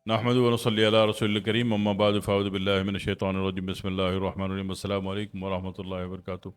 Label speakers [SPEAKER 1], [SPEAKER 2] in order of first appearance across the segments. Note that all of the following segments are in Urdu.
[SPEAKER 1] نحمد ونصلی علی رسول الکریم اما بعد فاعوذ باللہ من الشیطان الرجیم بسم اللہ الرحمن الرحیم السلام علیکم ورحمۃ اللہ وبرکاتہ۔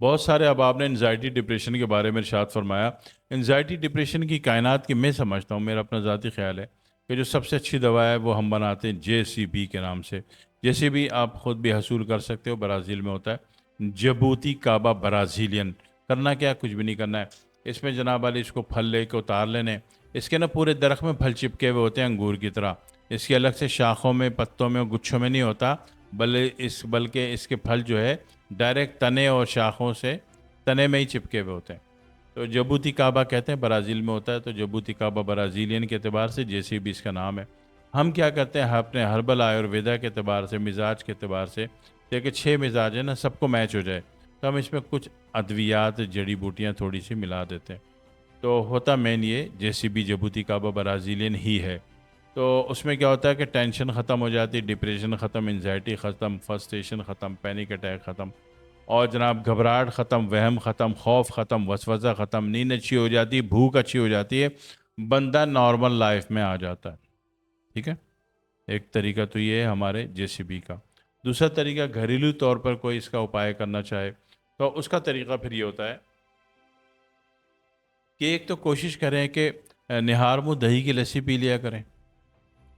[SPEAKER 1] بہت سارے اب آپ نے انزائٹی ڈپریشن کے بارے میں ارشاد فرمایا۔ انزائٹی ڈپریشن کی کائنات کی میں سمجھتا ہوں، میرا اپنا ذاتی خیال ہے کہ جو سب سے اچھی دوا ہے وہ ہم بناتے ہیں JCB کے نام سے۔ JCB آپ خود بھی حصول کر سکتے ہو، برازیل میں ہوتا ہے، جبوتی کعبہ برازیلین۔ کرنا کیا، کچھ بھی نہیں کرنا ہے۔ اس میں جناب علی اس کو پھل لے کے اتار لینے۔ اس کے نا پورے درخت میں پھل چپکے ہوئے ہوتے ہیں انگور کی طرح۔ اس کے الگ سے شاخوں میں، پتوں میں اور گچھوں میں نہیں ہوتا، بلکہ اس کے پھل جو ہے ڈائریکٹ تنے اور شاخوں سے تنے میں ہی چپکے ہوئے ہوتے ہیں۔ تو جبوتی کعبہ کہتے ہیں، برازیل میں ہوتا ہے، تو جبوتی کعبہ برازیلین کے اعتبار سے JCB اس کا نام ہے۔ ہم کیا کرتے ہیں اپنے ہربل آیورویدا کے اعتبار سے، مزاج کے اعتبار سے، کہ 6 مزاج ہیں نا، سب کو میچ ہو جائے، تو ہم اس میں کچھ ادویات، جڑی بوٹیاں تھوڑی سی ملا دیتے ہیں۔ تو ہوتا مین یہ JCB جبوتی کعبہ برازیلین ہی ہے۔ تو اس میں کیا ہوتا ہے کہ ٹینشن ختم ہو جاتی، ڈپریشن ختم، انزائٹی ختم، فرسٹریشن ختم، پینک اٹیک ختم، اور جناب گھبراہٹ ختم، وہم ختم، خوف ختم، وسوسہ ختم، نیند اچھی ہو جاتی، بھوک اچھی ہو جاتی ہے، بندہ نارمل لائف میں آ جاتا ہے۔ ٹھیک ہے، ایک طریقہ تو یہ ہے ہمارے JCB کا۔ دوسرا طریقہ، گھریلو طور پر کوئی اس کا اپائے کرنا چاہے تو اس کا طریقہ پھر یہ ہوتا ہے کہ ایک تو کوشش کریں کہ نہار منہ دہی کی لسی پی لیا کریں،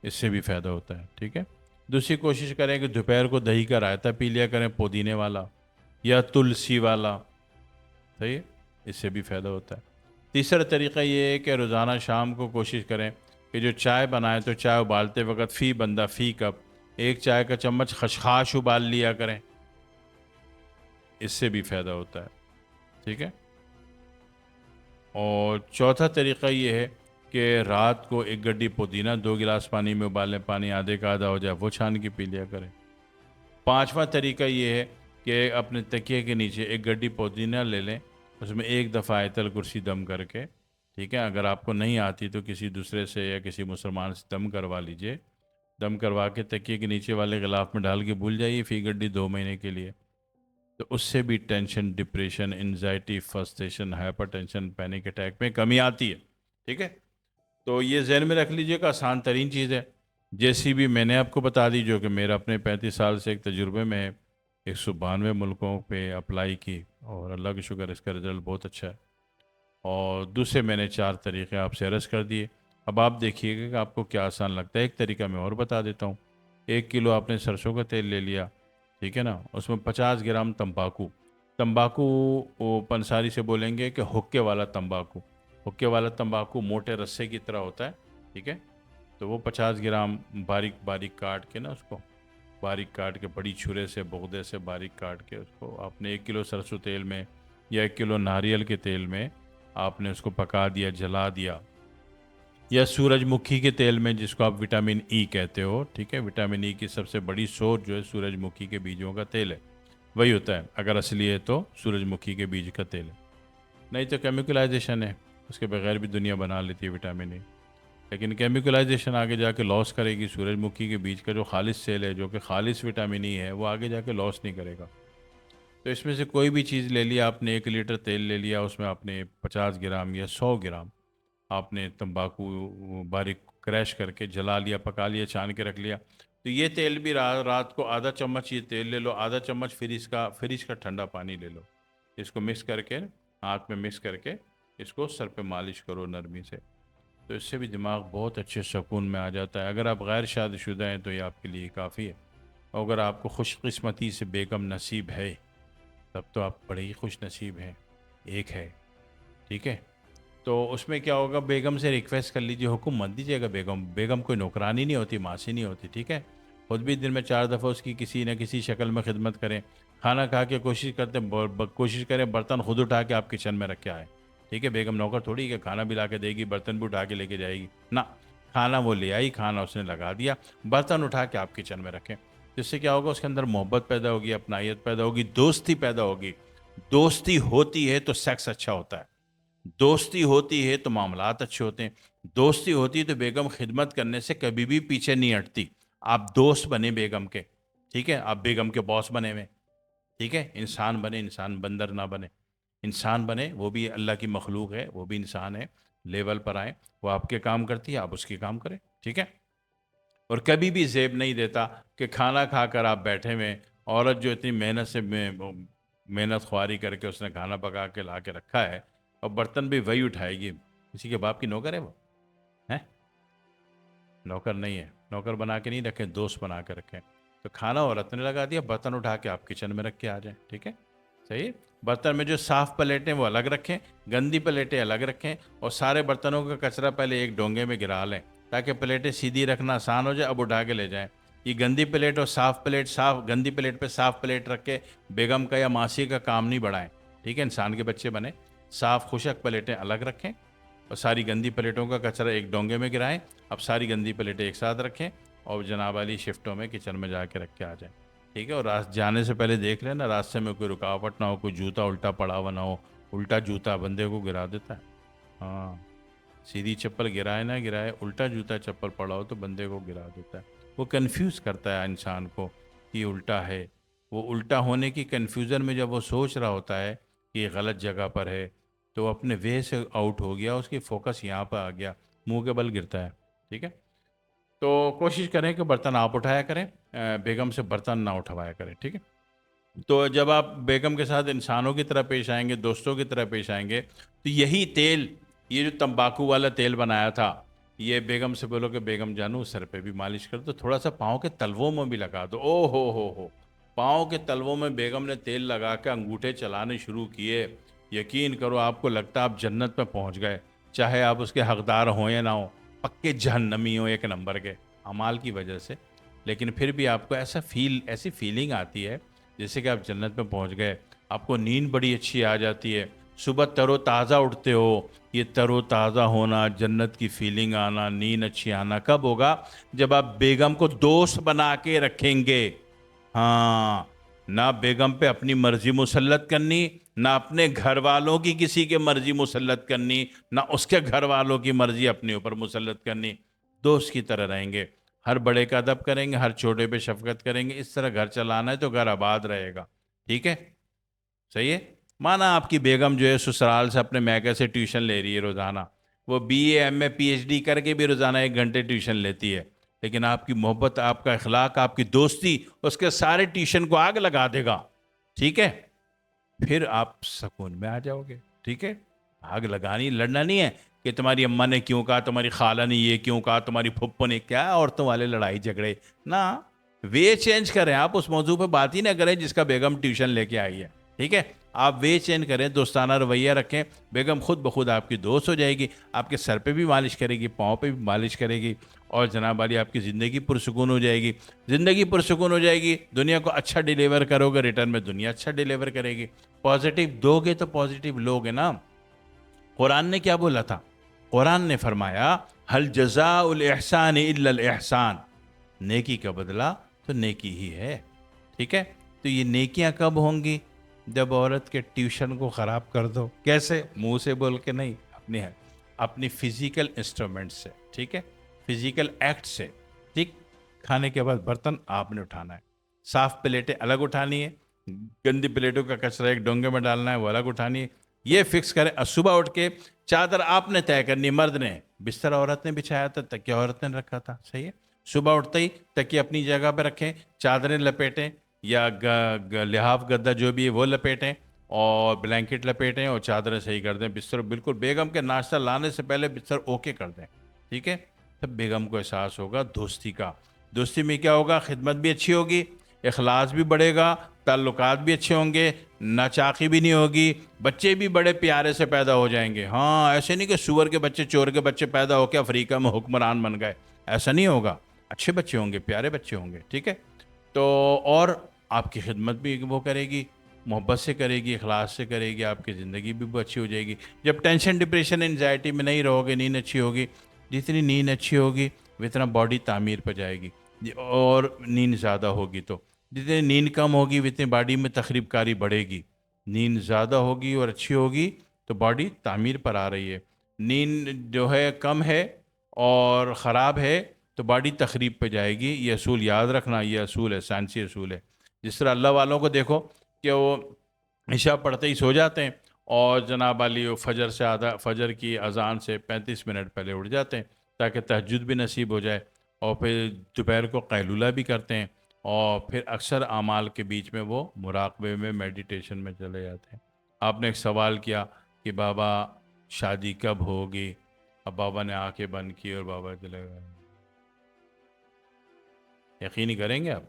[SPEAKER 1] اس سے بھی فائدہ ہوتا ہے۔ ٹھیک ہے، دوسری کوشش کریں کہ دوپہر کو دہی کا رائتا پی لیا کریں، پودینے والا یا تلسی والا۔ صحیح ہے، اس سے بھی فائدہ ہوتا ہے۔ تیسرا طریقہ یہ ہے کہ روزانہ شام کو کوشش کریں کہ جو چائے بنائیں تو چائے ابالتے وقت فی بندہ فی کپ ایک چائے کا چمچ خشخاش ابال لیا کریں، اس سے بھی فائدہ ہوتا ہے۔ ٹھیک ہے، اور چوتھا طریقہ یہ ہے کہ رات کو ایک گڈی پودینہ 2 گلاس پانی میں ابالیں، پانی آدھے کا آدھا ہو جائے وہ چھان کے پی لیا کریں۔ پانچواں طریقہ یہ ہے کہ اپنے تکیے کے نیچے ایک گڈی پودینہ لے لیں، اس میں ایک دفعہ آیت الکرسی دم کر کے، ٹھیک ہے، اگر آپ کو نہیں آتی تو کسی دوسرے سے یا کسی مسلمان سے دم کروا لیجئے، دم کروا کے تکیے کے نیچے والے غلاف میں ڈال کے بھول جائیے فی گڈی 2 مہینے کے لیے۔ تو اس سے بھی tension, depression, anxiety, frustration, hyper tension, panic attack میں کمی آتی ہے۔ ٹھیک ہے، تو یہ ذہن میں رکھ لیجئے کہ آسان ترین چیز ہے۔ JCB میں نے آپ کو بتا دی، جو کہ میرا اپنے 35 سال سے ایک تجربے میں ہے، 192 ملکوں پہ اپلائی کی، اور اللہ کا شکر اس کا رزلٹ بہت اچھا ہے۔ اور دوسرے میں نے 4 طریقے آپ سے عرض کر دیے، اب آپ دیکھیے گا کہ آپ کو کیا آسان لگتا ہے۔ ایک طریقہ میں اور بتا دیتا ہوں۔ 1 کلو آپ نے سرسوں کا تیل لے لیا، ٹھیک ہے نا، اس میں 50 گرام تمباکو، وہ پنساری سے بولیں گے کہ حکے والا تمباکو، حکے والا تمباکو موٹے رسے کی طرح ہوتا ہے، ٹھیک ہے، تو وہ 50 گرام باریک باریک کاٹ کے نا، اس کو باریک کاٹ کے بڑی چھرے سے بغدے سے باریک کاٹ کے، اس کو آپ نے 1 کلو سرسوں تیل میں یا 1 کلو ناریل کے تیل میں آپ نے اس کو پکا دیا، جلا دیا، یا سورج مکھی کے تیل میں، جس کو آپ وٹامن ای کہتے ہو، ٹھیک ہے، وٹامن ای کی سب سے بڑی سورس جو ہے سورج مکھی کے بیجوں کا تیل ہے، وہی ہوتا ہے، اگر اصلی ہے تو سورج مکھی کے بیج کا تیل ہے، نہیں تو کیمیکلائزیشن ہے، اس کے بغیر بھی دنیا بنا لیتی ہے وٹامن ای، لیکن کیمیکلائزیشن آگے جا کے لاس کرے گی۔ سورج مکھی کے بیج کا جو خالص تیل ہے، جو کہ خالص وٹامن ای ہے، وہ آگے جا کے لاس نہیں کرے گا۔ تو اس میں سے کوئی بھی چیز لے لیا آپ نے، 1 لیٹر تیل لے لیا، اس میں آپ نے 50 گرام یا 100 گرام آپ نے تمباکو باریک کریش کر کے جلا لیا، پکا لیا، چھان کے رکھ لیا۔ تو یہ تیل بھی رات کو آدھا چمچ یہ تیل لے لو، آدھا چمچ فریج کا ٹھنڈا پانی لے لو، اس کو مکس کر کے ہاتھ میں مکس کر کے اس کو سر پہ مالش کرو نرمی سے، تو اس سے بھی دماغ بہت اچھے سکون میں آ جاتا ہے۔ اگر آپ غیر شادی شدہ ہیں تو یہ آپ کے لیے کافی ہے، اور اگر آپ کو خوش قسمتی سے بیگم نصیب ہے تب تو آپ بڑے ہی خوش نصیب ہیں، ایک ہے، ٹھیک ہے، تو اس میں کیا ہوگا، بیگم سے ریکویسٹ کر لیجیے، حکم مت دیجیے گا، بیگم کوئی نوکرانی نہیں ہوتی، ماسی نہیں ہوتی، ٹھیک ہے، خود بھی دن میں 4 دفعہ اس کی کسی نہ کسی شکل میں خدمت کریں، کھانا کھا کے کوشش کریں برتن خود اٹھا کے آپ کچن میں رکھ کے آئیں، ٹھیک ہے، بیگم نوکر تھوڑی کہ کھانا بھی لا کے دے گی، برتن بھی اٹھا کے لے کے جائے گی، نہ، کھانا وہ لے آئی، کھانا اس نے لگا دیا، برتن اٹھا کے آپ کچن میں رکھیں، جس سے کیا ہوگا، اس کے اندر محبت پیدا ہوگی، اپنائیت پیدا ہوگی، دوستی پیدا ہوگی۔ دوستی ہوتی ہے تو سیکس اچھا ہوتا ہے، دوستی ہوتی ہے تو معاملات اچھے ہوتے ہیں، دوستی ہوتی ہے تو بیگم خدمت کرنے سے کبھی بھی پیچھے نہیں ہٹتی۔ آپ دوست بنے بیگم کے، ٹھیک ہے، آپ بیگم کے باس بنے ہوئے، ٹھیک ہے، انسان بنے، انسان بندر نہ بنے، انسان بنے، وہ بھی اللہ کی مخلوق ہے، وہ بھی انسان ہے، لیول پر آئیں، وہ آپ کے کام کرتی ہے، آپ اس کے کام کریں، ٹھیک ہے۔ اور کبھی بھی زیب نہیں دیتا کہ کھانا کھا کر آپ بیٹھے ہوئے، عورت جو اتنی محنت سے محنت خواری کر کے اس نے کھانا پکا کے لا کے رکھا ہے، اور برتن بھی وہی اٹھائے گی، کسی کے باپ کی نوکر ہے وہ؟ ہیں؟ نوکر نہیں ہے، نوکر بنا کے نہیں رکھیں، دوست بنا کے رکھیں۔ تو کھانا عورت نے لگا دیا، برتن اٹھا کے آپ کچن میں رکھ کے آ جائیں، ٹھیک ہے؟ صحیح ہے؟ برتن میں جو صاف پلیٹیں وہ الگ رکھیں، گندی پلیٹیں الگ رکھیں، اور سارے برتنوں کا کچرا پہلے ایک ڈونگے میں گرا لیں تاکہ پلیٹیں سیدھی رکھنا آسان ہو جائے، اب اٹھا کے لے جائیں۔ یہ گندی پلیٹ اور صاف پلیٹ، گندی پلیٹ پہ صاف پلیٹ رکھ کے بیگم کا یا ماسی کا کام نہیں بڑھائیں، ٹھیک ہے؟ انسان کے بچے بنے، صاف خشک پلیٹیں الگ رکھیں اور ساری گندی پلیٹوں کا کچرا ایک ڈونگے میں گرائیں۔ اب ساری گندی پلیٹیں ایک ساتھ رکھیں اور جناب والی شفٹوں میں کچن میں جا کے رکھ کے آ جائیں، ٹھیک ہے؟ اور جانے سے پہلے دیکھ لینا راستے میں کوئی رکاوٹ نہ ہو، کوئی جوتا الٹا پڑا ہوا نہ ہو، الٹا جوتا بندے کو گرا دیتا ہے۔ ہاں، سیدھی چپل گرائے نہ گرائے، الٹا جوتا چپل پڑا ہو تو بندے کو گرا دیتا ہے۔ وہ کنفیوز کرتا ہے انسان کو کہ یہ الٹا ہے، وہ الٹا ہونے کی کنفیوژن میں جب وہ سوچ رہا ہوتا ہے کہ یہ غلط جگہ پر ہے، تو اپنے وے سے آؤٹ ہو گیا، اس کی فوکس یہاں پہ آ گیا، منہ کے بل گرتا ہے، ٹھیک ہے؟ تو کوشش کریں کہ برتن آپ اٹھایا کریں، بیگم سے برتن نہ اٹھوایا کریں، ٹھیک ہے؟ تو جب آپ بیگم کے ساتھ انسانوں کی طرح پیش آئیں گے، دوستوں کی طرح پیش آئیں گے، تو یہی تیل، یہ جو تمباکو والا تیل بنایا تھا، یہ بیگم سے بولو کہ بیگم جانو سر پہ بھی مالش کر دو، تھوڑا سا پاؤں کے تلووں میں بھی لگا دو، او ہو، پاؤں کے تلووں میں بیگم نے تیل لگا کے انگوٹھے چلانے شروع کیے، یقین کرو آپ کو لگتا آپ جنت میں پہنچ گئے، چاہے آپ اس کے حقدار ہوں یا نہ ہوں، پکے جہنمی ہوں ایک نمبر کے اعمال کی وجہ سے، لیکن پھر بھی آپ کو ایسی فیلنگ آتی ہے جیسے کہ آپ جنت میں پہنچ گئے، آپ کو نیند بڑی اچھی آ جاتی ہے، صبح تر و تازہ اٹھتے ہو۔ یہ تر و تازہ ہونا، جنت کی فیلنگ آنا، نیند اچھی آنا کب ہوگا؟ جب آپ بیگم کو دوست بنا کے رکھیں گے۔ ہاں، نہ بیگم پہ اپنی مرضی مسلط کرنی، نہ اپنے گھر والوں کی کسی کے مرضی مسلط کرنی، نہ اس کے گھر والوں کی مرضی اپنے اوپر مسلط کرنی، دوست کی طرح رہیں گے، ہر بڑے کا ادب کریں گے، ہر چھوٹے پہ شفقت کریں گے، اس طرح گھر چلانا ہے تو گھر آباد رہے گا، ٹھیک ہے؟ صحیح ہے؟ مانا آپ کی بیگم جو ہے سسرال سے اپنے میکے سے ٹیوشن لے رہی ہے روزانہ، وہ B A M A P H D کر کے بھی روزانہ 1 گھنٹے ٹیوشن لیتی ہے، لیکن آپ کی محبت، آپ کا اخلاق، آپ کی دوستی اس کے سارے ٹیوشن کو آگ لگا دے گا، ٹھیک ہے؟ پھر آپ سکون میں آ جاؤ گے، ٹھیک ہے؟ آگ لگانی، لڑنا نہیں ہے کہ تمہاری اماں نے کیوں کہا، تمہاری خالہ نے یہ کیوں کہا، تمہاری پھپھو نے، کیا عورتوں والے لڑائی جھگڑے نہ، وے چینج کریں، آپ اس موضوع پہ بات ہی نہ کریں جس کا بیگم ٹیوشن لے کے آئی ہے، ٹھیک ہے؟ آپ وے چینج کریں، دوستانہ رویہ رکھیں، بیگم خود بخود آپ کی دوست ہو جائے گی، آپ کے سر پہ بھی مالش کرے گی، پاؤں پہ بھی مالش کرے گی، اور جناب والی آپ کی زندگی پرسکون ہو جائے گی، زندگی پرسکون ہو جائے گی، دنیا کو اچھا ڈیلیور کرو گے، ریٹرن میں دنیا اچھا ڈیلیور کرے گی، پازیٹیو دو گے تو پازیٹیو لوگ ہیں نا۔ قرآن نے کیا بولا تھا؟ قرآن نے فرمایا حل جزاء الاحسان الا الاحسان، نیکی کا بدلہ تو نیکی ہی ہے، ٹھیک ہے؟ تو یہ نیکیاں کب ہوں گی؟ جب عورت کے ٹیوشن کو خراب کر دو، کیسے؟ منہ سے بول کے نہیں، اپنی فزیکل انسٹرومنٹ سے، ٹھیک ہے؟ فزیکل ایکٹ سے، ٹھیک؟ کھانے کے بعد برتن آپ نے اٹھانا ہے، صاف پلیٹیں الگ اٹھانی ہے، گندی پلیٹوں کا کچرا ایک ڈونگے میں ڈالنا ہے، وہ الگ اٹھانی ہے، یہ فکس کریں۔ صبح اٹھ کے چادر آپ نے طے کرنی، مرد نے، بستر عورت نے بچھایا تھا، تکیہ عورت نے رکھا تھا، صحیح ہے؟ صبح اٹھتے ہی تکیہ اپنی جگہ پہ رکھیں، چادریں لپیٹیں یا لحاف گدا جو بھی ہے وہ لپیٹیں، اور بلینکٹ لپیٹیں اور چادریں صحیح کر دیں، بستر بالکل بیگم کے ناشتہ لانے سے پہلے بستر اوکے کر دیں، ٹھیک ہے؟ تب بیگم کو احساس ہوگا دوستی کا، دوستی میں کیا ہوگا؟ خدمت بھی اچھی ہوگی، اخلاص بھی بڑھے گا، تعلقات بھی اچھے ہوں گے، ناچاقی بھی نہیں ہوگی، بچے بھی بڑے پیارے سے پیدا ہو جائیں گے۔ ہاں، ایسے نہیں کہ سور کے بچے، چور کے بچے پیدا ہو کے افریقہ میں حکمران بن گئے، ایسا نہیں ہوگا، اچھے بچے ہوں گے، پیارے بچے ہوں گے، ٹھیک ہے؟ تو اور آپ کی خدمت بھی وہ کرے گی، محبت سے کرے گی، اخلاص سے کرے گی، آپ کی زندگی بھی اچھی ہو جائے گی۔ جب ٹینشن، ڈپریشن، انزائٹی میں نہیں رہو گے، نیند اچھی ہوگی، جتنی نیند اچھی ہوگی اتنا باڈی تعمیر پہ جائے گی، اور نیند زیادہ ہوگی تو جتنی نیند کم ہوگی اتنی باڈی میں تخریب کاری بڑھے گی، نیند زیادہ ہوگی اور اچھی ہوگی تو باڈی تعمیر پر آ رہی ہے، نیند جو ہے کم ہے اور خراب ہے تو باڈی تخریب پہ جائے گی۔ یہ اصول یاد رکھنا، یہ اصول ہے، سائنسی اصول ہے۔ جس طرح اللہ والوں کو دیکھو کہ وہ عشاء پڑھتے ہی سو جاتے ہیں، اور جناب علی فجر کی اذان سے 35 منٹ پہلے اٹھ جاتے ہیں تاکہ تہجد بھی نصیب ہو جائے، اور پھر دوپہر کو قیلولہ بھی کرتے ہیں، اور پھر اکثر اعمال کے بیچ میں وہ مراقبے میں میڈیٹیشن میں چلے جاتے ہیں۔ آپ نے ایک سوال کیا کہ بابا شادی کب ہوگی، اب بابا نے آنکھیں بند کی اور بابا چلے گئے۔ یقینی کریں گے آپ،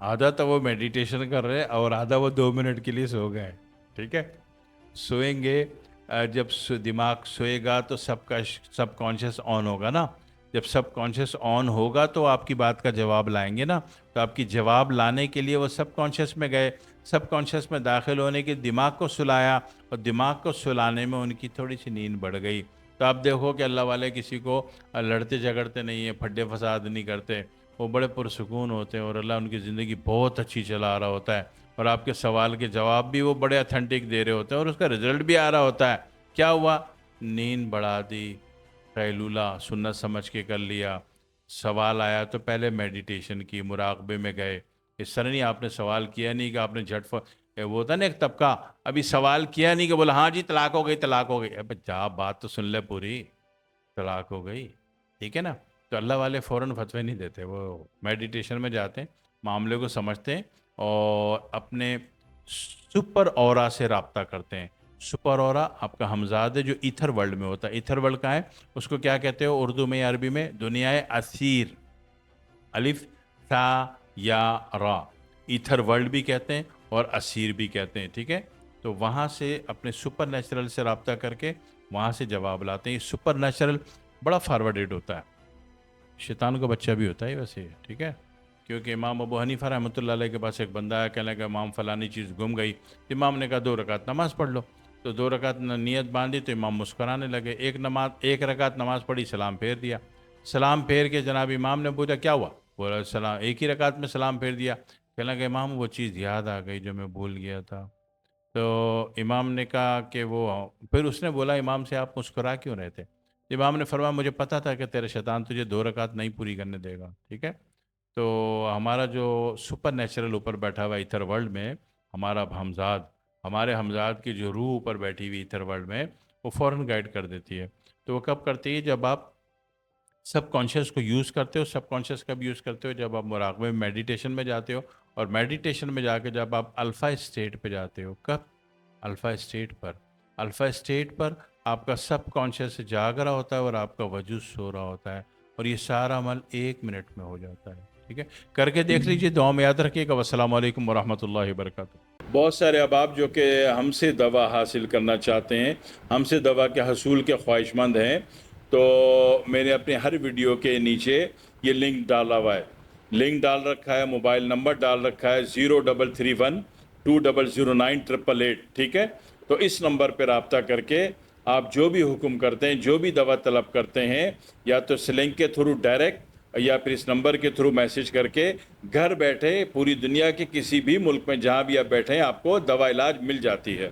[SPEAKER 1] آدھا تو وہ میڈیٹیشن کر رہے اور آدھا وہ 2 منٹ کے لیے سو گئے، ٹھیک ہے؟ سوئیں گے، جب دماغ سوئے گا تو سب کانشیس آن ہوگا نا، جب سب کانشیس آن ہوگا تو آپ کی بات کا جواب لائیں گے نا، تو آپ کی جواب لانے کے لیے وہ سب کانشیس میں گئے، سب کانشیس میں داخل ہونے کے دماغ کو سلایا، اور دماغ کو سلانے میں ان کی تھوڑی سی نیند بڑھ گئی۔ تو آپ دیکھو کہ اللہ والے کسی کو لڑتے جھگڑتے نہیں ہیں، پھڈے فساد نہیں کرتے، وہ بڑے پرسکون ہوتے ہیں، اور اللہ ان کی زندگی بہت اچھی چلا رہا ہوتا ہے، اور آپ کے سوال کے جواب بھی وہ بڑے اتھینٹک دے رہے ہوتے ہیں، اور اس کا رزلٹ بھی آ رہا ہوتا ہے۔ کیا ہوا؟ نیند بڑھا دی، قیلولہ سنت سمجھ کے کر لیا، سوال آیا تو پہلے میڈیٹیشن کی، مراقبے میں گئے۔ اس طرح نہیں آپ نے سوال کیا نہیں کہ آپ نے وہ ہوتا نا ایک طبقہ، ابھی سوال کیا نہیں کہ بولا ہاں جی طلاق ہو گئی طلاق ہو گئی، اب جا بات تو سن لے پوری، طلاق ہو گئی، ٹھیک ہے نا؟ تو اللہ والے فوراً فتوے نہیں دیتے، وہ میڈیٹیشن میں جاتے ہیں، معاملے کو سمجھتے ہیں، اور اپنے سپر اورا سے رابطہ کرتے ہیں۔ سپر اورا آپ کا ہمزاد ہے جو ایتھر ورلڈ میں ہوتا ہے۔ ایتھر ورلڈ کا ہے، اس کو کیا کہتے ہو اردو میں یا عربی میں؟ دنیا اسیر، الف تا یا را، ایتھر ورلڈ بھی کہتے ہیں اور اسیر بھی کہتے ہیں، ٹھیک ہے؟ تو وہاں سے اپنے سپر نیچرل سے رابطہ کر کے وہاں سے جواب لاتے ہیں۔ یہ سپر نیچرل بڑا فارورڈ ہوتا ہے، شیطان کو بچہ بھی ہوتا ہے ویسے، ٹھیک ہے؟ کیونکہ امام ابو حنیفہ رحمۃ اللہ علیہ کے پاس ایک بندہ ہے، کہنے لگا امام فلانی چیز گم گئی، تو امام نے کہا 2 رکعت نماز پڑھ لو، تو 2 رکعت نیت باندھی تو امام مسکرانے لگے، ایک رکعت نماز پڑھی، سلام پھیر دیا، سلام پھیر کے جناب امام نے پوچھا کیا ہوا؟ بولا سلام، ایک ہی رکعت میں سلام پھیر دیا۔ کہنے لگا امام وہ چیز یاد آ گئی جو میں بھول گیا تھا۔ تو امام نے کہا کہ وہ، پھر اس نے بولا امام سے آپ مسکرا کیوں رہے تھے؟ امام نے فرمایا مجھے پتا تھا کہ تیرے شیطان تجھے 2 رکعت نہیں پوری کرنے دے گا، ٹھیک ہے؟ تو ہمارا جو سپر نیچرل اوپر بیٹھا ہوا ایتھر ورلڈ میں، ہمارا ہمزاد، ہمارے ہمزاد کی جو روح اوپر بیٹھی ہوئی ایتھر ورلڈ میں، وہ فوراً گائیڈ کر دیتی ہے۔ تو وہ کب کرتی ہے؟ جب آپ سب کانشیس کو یوز کرتے ہو۔ سب کانشیس کب یوز کرتے ہو؟ جب آپ مراقبے میں میڈیٹیشن میں جاتے ہو، اور میڈیٹیشن میں جا کے جب آپ الفا اسٹیٹ پہ جاتے ہو۔ کب؟ الفا اسٹیٹ پر۔ الفا اسٹیٹ پر آپ کا سب کانشیس جاگ رہا ہوتا ہے اور آپ کا وجود سو رہا ہوتا ہے، اور یہ سارا عمل 1 منٹ میں ہو جاتا ہے، ٹھیک ہے؟ کر کے دیکھ لیجئے، دعا میں یاد رکھیے گا۔ والسلام علیکم ورحمۃ اللہ وبرکاتہ۔ بہت سارے احباب جو کہ ہم سے دوا حاصل کرنا چاہتے ہیں، ہم سے دوا کے حصول کے خواہش مند ہیں، تو میں نے اپنے ہر ویڈیو کے نیچے یہ لنک ڈالا ہوا ہے، لنک ڈال رکھا ہے، موبائل نمبر ڈال رکھا ہے 0331209888، ٹھیک ہے؟ تو اس نمبر پہ رابطہ کر کے آپ جو بھی حکم کرتے ہیں، جو بھی دوا طلب کرتے ہیں، یا تو اس لنک کے تھرو ڈائریکٹ، یا پھر اس نمبر کے تھرو میسج کر کے گھر بیٹھے پوری دنیا کے کسی بھی ملک میں جہاں بھی آپ بیٹھے ہیں آپ کو دوا علاج مل جاتی ہے۔